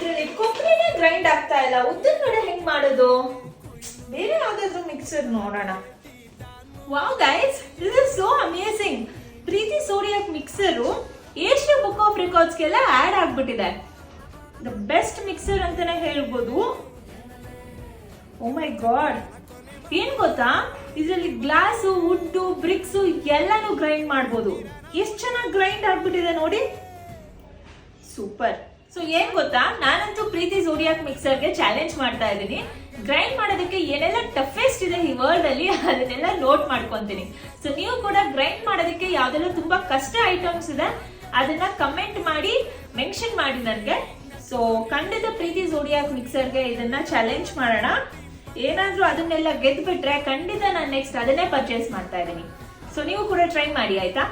ಇದ್ರಲ್ಲಿ ಕೊಬ್ಬರಿನೇ ಗ್ರೈಂಡ್ ಆಗ್ತಾ ಇಲ್ಲ, ಉದ್ದಿನ ವಡೆ ಹೆಂಗ್ ಮಾಡೋದು? ಬೇರೆ ಯಾವ್ದಾದ್ರು ಮಿಕ್ಸರ್ ನೋಡೋಣ. Wow guys, this is so amazing. Preethi Zodiac mixer Asia book of ರೆಕಾರ್ಡ್ಸ್ಗೆಲ್ಲ ಆಡ್ ಆಗ್ಬಿಟ್ಟಿದೆ. ದ ಬೆಸ್ಟ್ ಮಿಕ್ಸರ್ ಅಂತಾನೆ ಹೇಳ್ಬೋದು. ಓ ಮೈ ಗಾಡ್, ಏನ್ ಗೊತ್ತಾ, ಇದರಲ್ಲಿ ಗ್ಲಾಸು, ವುಡ್, ಬ್ರಿಕ್ಸ್ ಎಲ್ಲಾನು ಗ್ರೈಂಡ್ ಮಾಡ್ಬೋದು. ಎಷ್ಟು ಚೆನ್ನಾಗಿ ಗ್ರೈಂಡ್ ಆಗ್ಬಿಟ್ಟಿದೆ ನೋಡಿ, ಸೂಪರ್. ಸೊ ಏನ್ ಗೊತ್ತಾ, ನಾನಂತೂ ಪ್ರೀತಿ ಝೋಡಿಯಾಕ್ ಮಿಕ್ಸರ್ಗೆ ಚಾಲೆಂಜ್ ಮಾಡ್ತಾ ಇದ್ದೀನಿ. ಗ್ರೈಂಡ್ ಮಾಡೋದಕ್ಕೆ ಏನೆಲ್ಲ ಟಫೆಸ್ಟ್ ಇದೆ ಈ ವರ್ಲ್ಡ್ ಅಲ್ಲಿ ಅದನ್ನೆಲ್ಲ ನೋಟ್ ಮಾಡ್ಕೊಂತೀನಿ. ಸೊ ನೀವು ಕೂಡ ಗ್ರೈಂಡ್ ಮಾಡೋದಕ್ಕೆ ಯಾವ್ದೆಲ್ಲ ತುಂಬಾ ಕಷ್ಟ ಐಟಮ್ಸ್ ಇದೆ ಅದನ್ನ ಕಮೆಂಟ್ ಮಾಡಿ ಮೆನ್ಷನ್ ಮಾಡಿ ನನಗೆ. ಸೊ ಖಂಡಿತ ಪ್ರೀತಿ ಝೋಡಿಯಾಕ್ ಮಿಕ್ಸರ್ಗೆ ಇದನ್ನ ಚಾಲೆಂಜ್ ಮಾಡೋಣ. ಏನಾದ್ರೂ ಅದನ್ನೆಲ್ಲ ಗೆದ್ಬಿಟ್ರೆ ಖಂಡಿತ ನಾನು ನೆಕ್ಸ್ಟ್ ಅದನ್ನೇ ಪರ್ಚೇಸ್ ಮಾಡ್ತಾ ಇದ್ದೀನಿ. ಸೊ ನೀವು ಕೂಡ ಟ್ರೈ ಮಾಡಿ ಆಯ್ತಾ.